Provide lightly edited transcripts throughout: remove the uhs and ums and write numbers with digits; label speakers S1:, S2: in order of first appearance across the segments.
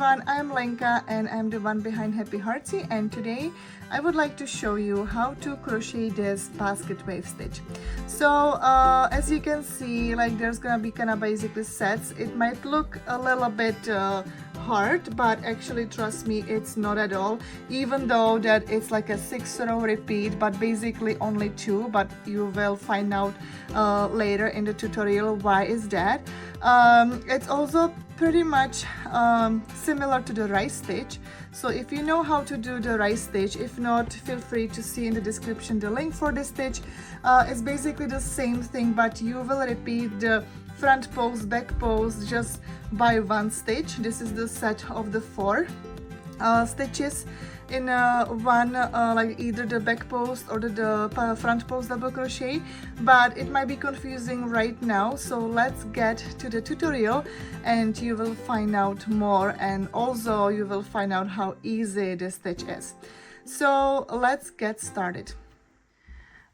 S1: everyone, I'm Lenka and I'm the one behind Happy Heartsy, and today I would like to show you how to crochet this basket wave stitch. So as you can see, like there's gonna be kind of basically sets. It might look a little bit hard, but actually trust me, it's not at all, even though that it's like a 6-row repeat, but basically only 2, but you will find out later in the tutorial why is that. It's also pretty much similar to the rice stitch, so if you know how to do the rice stitch, if not, feel free to see in the description the link for this stitch. It's basically the same thing, but you will repeat the front post, back post just by 1 stitch. This is the set of the 4 stitches in one, like either the back post or the front post double crochet, but it might be confusing right now, so let's get to the tutorial and you will find out more, and also you will find out how easy this stitch is. So let's get started.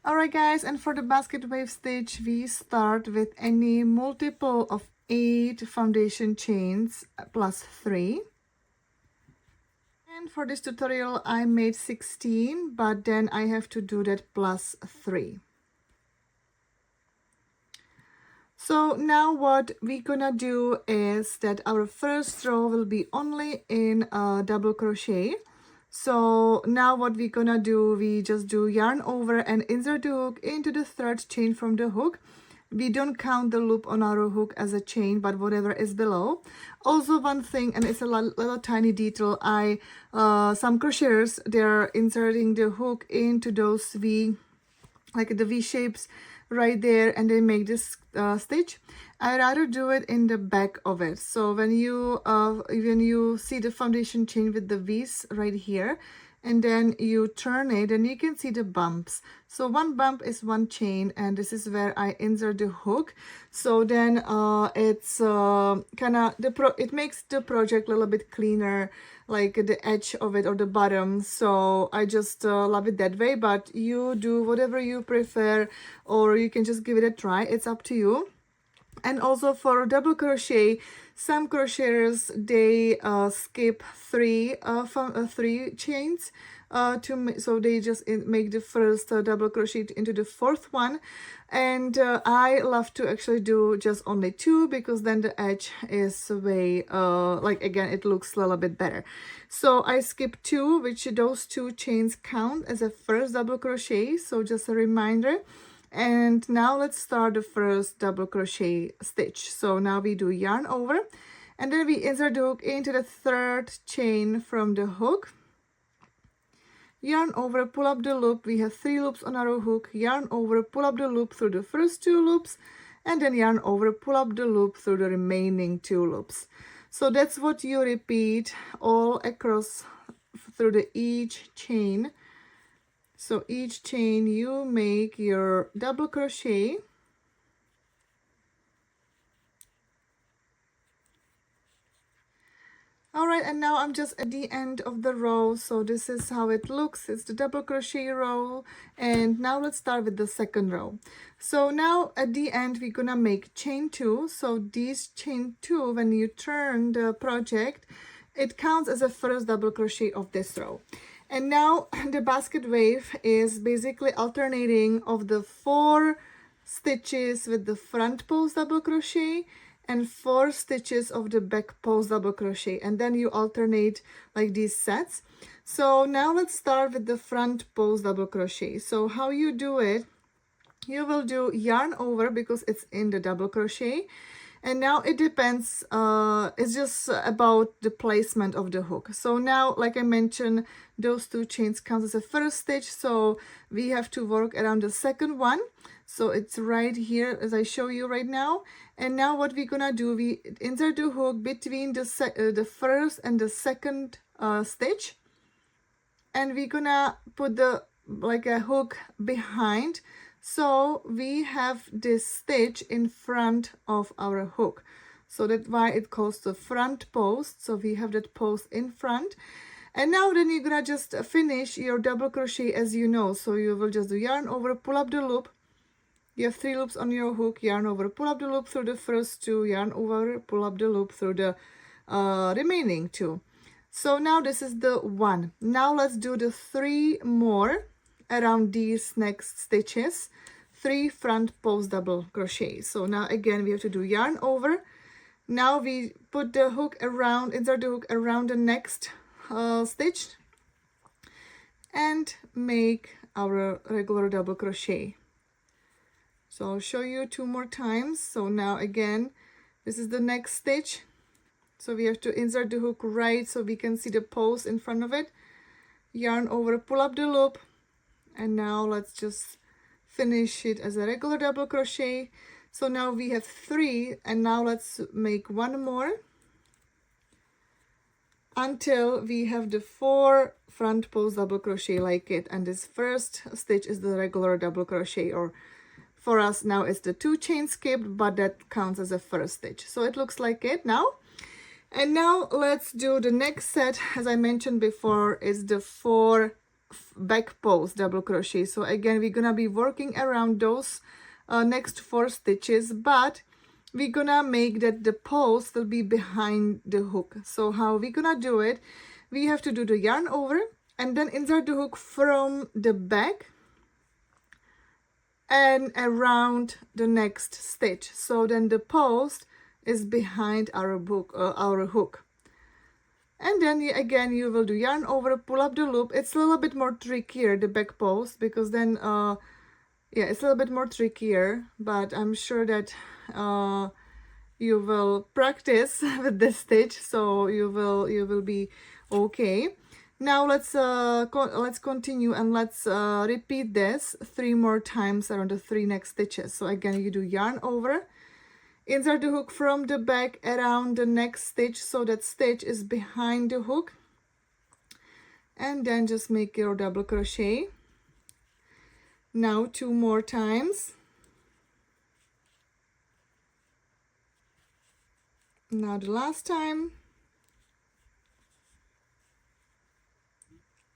S1: Alright guys, and for the basket wave stitch we start with any multiple of 8 foundation chains plus 3. And for this tutorial I made 16, but then I have to do that plus 3. So now what we're gonna do is that our first row will be only in double crochet. So now what we're gonna do, we just do yarn over and insert the hook into the 3rd chain from the hook. We don't count the loop on our hook as a chain, but whatever is below. Also one thing, and it's a little tiny detail, some crocheters, they're inserting the hook into those V, like the V shapes right there, and they make this stitch. I rather do it in the back of it. So when you see the foundation chain with the V's right here, and then you turn it, and you can see the bumps. So 1 bump is 1 chain, and this is where I insert the hook. So then it's kind of it makes the project a little bit cleaner, like the edge of it or the bottom. So I just love it that way, but you do whatever you prefer, or you can just give it a try. It's up to you. And also for double crochet, some crocheters, they skip 3 chains so they just make the first double crochet into the 4th one, and I love to actually do just only 2, because then the edge is way like again it looks a little bit better. So I skip 2, which those 2 chains count as a first double crochet, so just a reminder. And now let's start the first double crochet stitch. So now we do yarn over, and then we insert the hook into the 3rd chain from the hook, yarn over, pull up the loop. We have 3 loops on our hook, yarn over, pull up the loop through the first 2 loops, and then yarn over, pull up the loop through the remaining 2 loops. So that's what you repeat all across through each chain. So each chain you make your double crochet. Alright, and now I'm just at the end of the row, so this is how it looks. It's the double crochet row, and now let's start with the 2nd row. So now at the end we're gonna make chain 2. So these chain 2, when you turn the project, it counts as a first double crochet of this row. And now the basket wave is basically alternating of the 4 stitches with the front post double crochet and 4 stitches of the back post double crochet, and then you alternate like these sets. So now let's start with the front post double crochet. So how you do it, you will do yarn over because it's in the double crochet. And now it depends, it's just about the placement of the hook. So now, like I mentioned, those 2 chains count as a first stitch, so we have to work around the 2nd one. So it's right here as I show you right now. And now what we're gonna do, we insert the hook between the 1st and the 2nd stitch, and we're gonna put the like a hook behind. So we have this stitch in front of our hook. So that's why it calls the front post. So we have that post in front. And now then you're gonna just finish your double crochet as you know. So you will just do yarn over, pull up the loop. You have 3 loops on your hook, yarn over, pull up the loop through the first 2, yarn over, pull up the loop through the remaining 2. So now this is the 1. Now let's do the 3 more around these next stitches, 3 front post double crochet. So now again we have to do yarn over. Now we put the hook around, insert the hook around the next stitch and make our regular double crochet. So I'll show you 2 more times. So now again, this is the next stitch. So we have to insert the hook right so we can see the post in front of it. Yarn over, pull up the loop, and now let's just finish it as a regular double crochet. So now we have 3, and now let's make 1 more until we have the 4 front post double crochet like it. And this first stitch is the regular double crochet, or for us now it's the 2 chain skipped, but that counts as a first stitch. So it looks like it now. And now let's do the next set. As I mentioned before, is the 4 back post double crochet. So again, we're gonna be working around those next 4 stitches, but we're gonna make that the post will be behind the hook. So how we're gonna do it, we have to do the yarn over and then insert the hook from the back and around the next stitch. So then the post is behind our hook. And then again you will do yarn over, pull up the loop. It's a little bit more trickier, the back post, because then yeah, it's a little bit more trickier, but I'm sure that you will practice with this stitch, so you will be okay. Now let's continue and let's repeat this 3 more times around the 3 next stitches. So again, you do yarn over, insert the hook from the back around the next stitch so that stitch is behind the hook, and then just make your double crochet. Now 2 more times. Now the last time.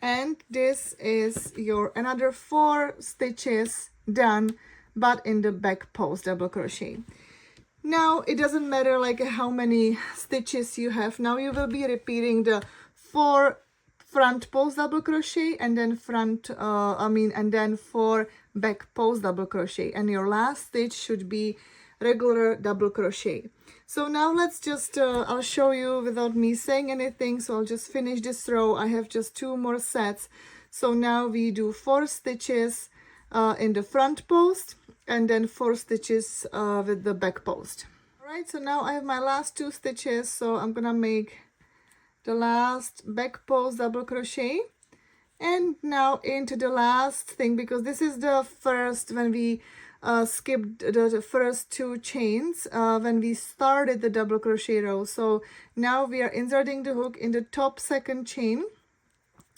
S1: And this is your another 4 stitches done, but in the back post double crochet. Now it doesn't matter like how many stitches you have. Now you will be repeating the 4 front post double crochet and then and then 4 back post double crochet, and your last stitch should be regular double crochet. So now let's just I'll show you without me saying anything. So I'll just finish this row. I have just 2 more sets. So now we do 4 stitches in the front post and then 4 stitches with the back post. All right, so now I have my last 2 stitches, so I'm gonna make the last back post double crochet, and now into the last thing, because this is the first when we skipped the first 2 chains when we started the double crochet row. So now we are inserting the hook in the top 2nd chain.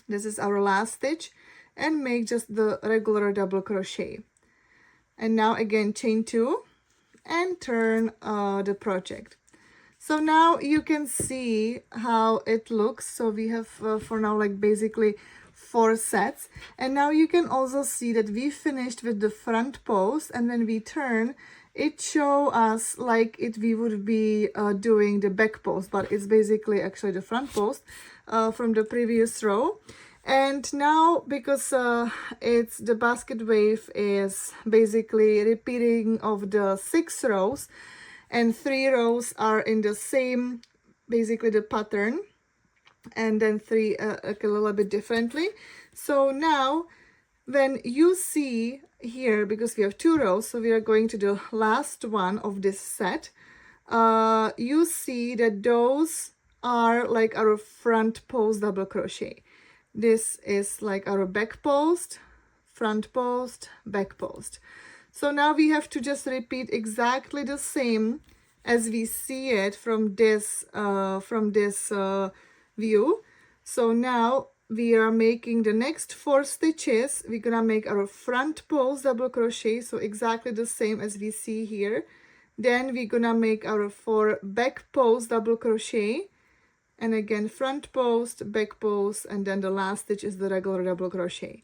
S1: This is our last stitch, and make just the regular double crochet. And now again chain 2 and turn the project. So now you can see how it looks. So we have for now like basically 4 sets, and now you can also see that we finished with the front post, and when we turn it show us like we would be doing the back post, but it's basically actually the front post from the previous row. And now because it's the basket wave is basically repeating of the 6 rows, and 3 rows are in the same, basically the pattern, and then 3 a little bit differently. So now when you see here, because we have 2 rows, so we are going to the last one of this set, you see that those are like our front post double crochet. This is like our back post, front post, back post. So now we have to just repeat exactly the same as we see it from this view. So now we are making the next 4 stitches. We're gonna make our front post double crochet, so exactly the same as we see here. Then we're gonna make our 4 back post double crochet, and again front post, back post, and then the last stitch is the regular double crochet.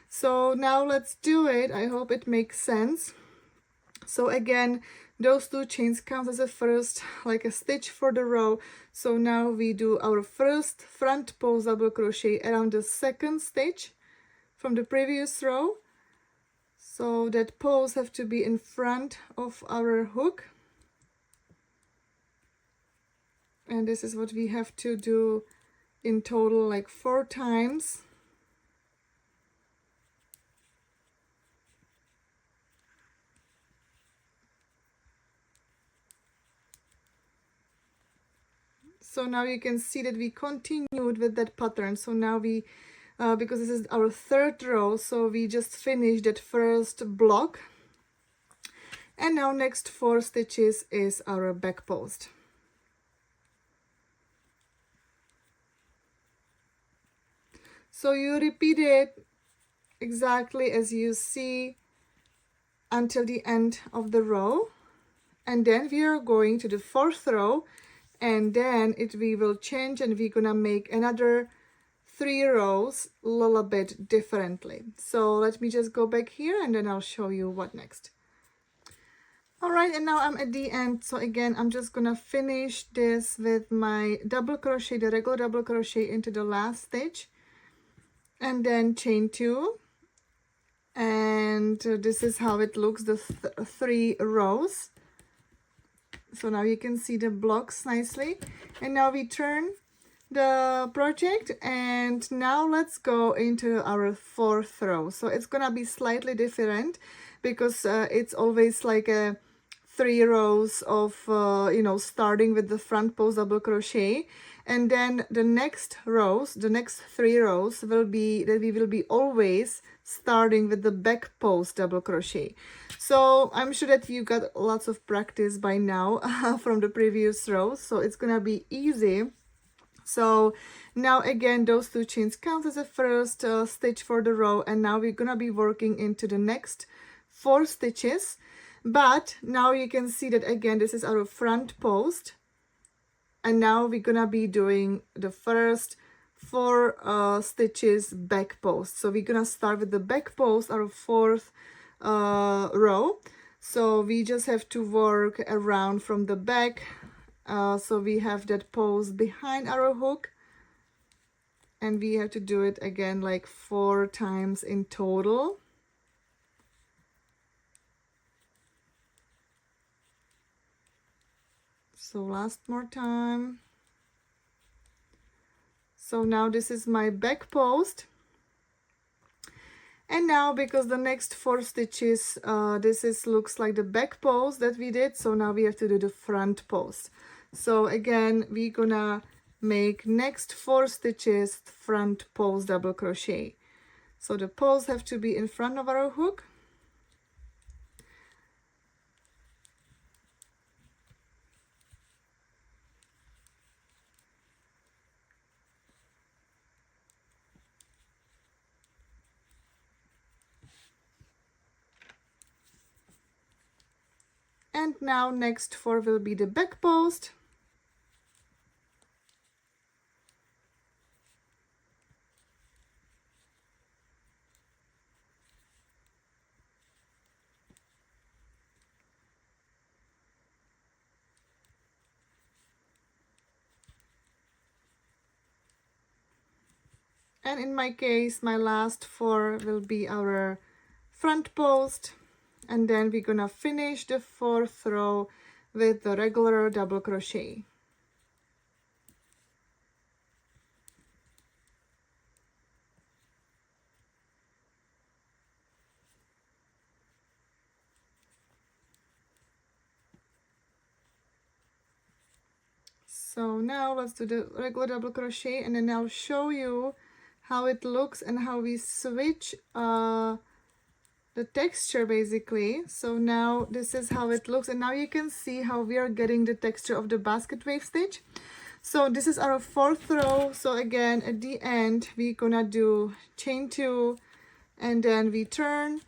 S1: So now let's do it. I hope it makes sense. So again, those 2 chains count as a first, like a stitch for the row. So now we do our first front post double crochet around the second stitch from the previous row. So that post have to be in front of our hook. And this is what we have to do in total, like 4 times. So now you can see that we continued with that pattern. So now we, because this is our 3rd row, so we just finished that first block. And now next 4 stitches is our back post. So you repeat it exactly as you see until the end of the row. And then we are going to the 4th row, and then we will change, and we're gonna make another 3 rows a little bit differently. So let me just go back here and then I'll show you what next. All right, and now I'm at the end. So again, I'm just gonna finish this with my double crochet, the regular double crochet into the last stitch, and then chain 2. And this is how it looks, the 3 rows. So now you can see the blocks nicely. And now we turn the project, and now let's go into our 4th row. So it's gonna be slightly different because it's always like a 3 rows of you know, starting with the front post double crochet, and then the next rows, the next 3 rows will be that we will be always starting with the back post double crochet. So I'm sure that you got lots of practice by now from the previous rows, so it's gonna be easy. So now again, those 2 chains count as a first stitch for the row, and now we're gonna be working into the next 4 stitches. But now you can see that again, this is our front post, and now we're gonna be doing the first 4 stitches back post. So we're gonna start with the back post, our 4th row. So we just have to work around from the back. So we have that post behind our hook, and we have to do it again like 4 times in total. So last more time. So now this is my back post. And now, because the next 4 stitches, looks like the back post that we did, so now we have to do the front post. So again, we're gonna make next 4 stitches front post double crochet. So the posts have to be in front of our hook. And now next 4 will be the back post. And in my case, my last 4 will be our front post. And then we're gonna finish the 4th row with the regular double crochet. So now let's do the regular double crochet, and then I'll show you how it looks and how we switch the texture basically. So now this is how it looks, and now you can see how we are getting the texture of the basket weave stitch. So this is our 4th row. So again, at the end we're gonna do chain 2, and then we turn.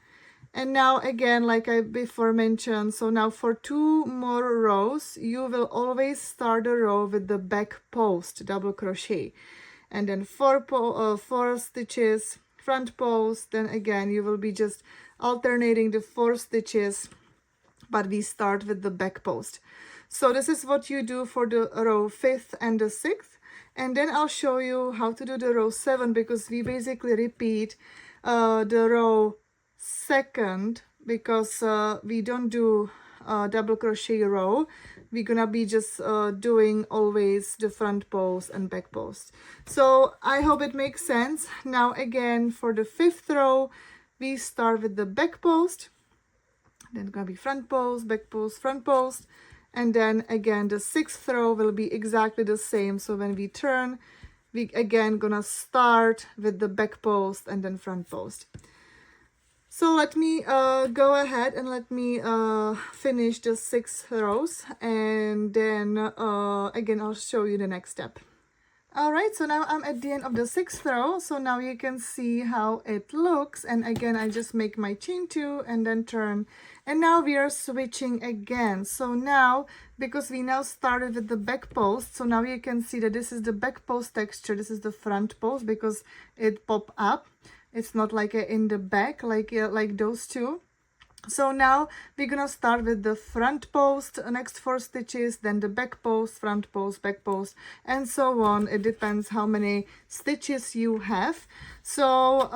S1: And now again, like I before mentioned, so now for 2 more rows, you will always start a row with the back post double crochet, and then 4 stitches front post. Then again, you will be just alternating the 4 stitches but we start with the back post. So this is what you do for the row 5th and the 6th, and then I'll show you how to do the row 7, because we basically repeat the row 2nd, because we don't do double crochet row. We're gonna be just doing always the front post and back post. So I hope it makes sense. Now again, for the 5th row, we start with the back post, then gonna be front post, back post, front post, and then again the 6th row will be exactly the same. So when we turn, we again gonna start with the back post and then front post. So let me go ahead and let me finish the 6 rows, and then again I'll show you the next step. Alright, so now I'm at the end of the 6th row, so now you can see how it looks, and again I just make my chain 2 and then turn, and now we are switching again. So now, because we now started with the back post, so now you can see that this is the back post texture, this is the front post, because it pop up. It's not like in the back like those two. So now we're gonna start with the front post, next 4 stitches, then the back post, front post, back post, and so on. It depends how many stitches you have. So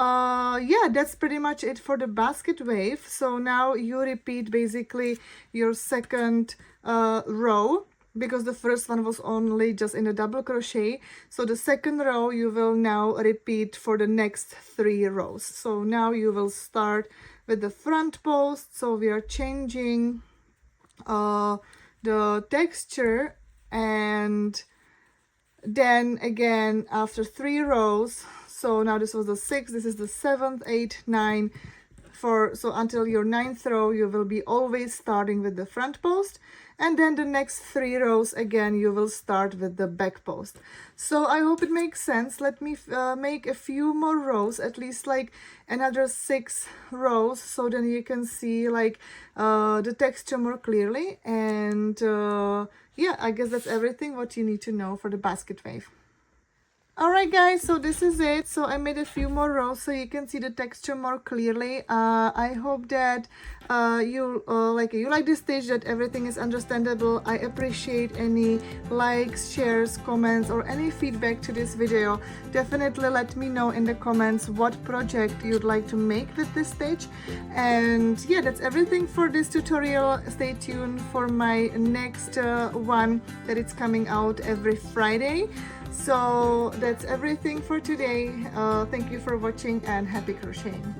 S1: yeah, that's pretty much it for the basket wave. So now you repeat basically your 2nd row, because the first one was only just in a double crochet. So the 2nd row you will now repeat for the next 3 rows. So now you will start with the front post. So we are changing the texture, and then again after 3 rows, so now this was the 6th, this is the 7th, 8th, 9, so until your 9th row you will be always starting with the front post, and then the next 3 rows again you will start with the back post. So I hope it makes sense. Let me make a few more rows, at least like another 6 rows, so then you can see like the texture more clearly. And yeah, I guess that's everything what you need to know for the basket wave. Alright guys, so this is it. So I made a few more rows so you can see the texture more clearly. I hope that you like this stitch, that everything is understandable. I appreciate any likes, shares, comments, or any feedback to this video. Definitely let me know in the comments what project you'd like to make with this stitch. And yeah, that's everything for this tutorial. Stay tuned for my next one that it's coming out every Friday. So that's everything for today. Thank you for watching, and happy crocheting.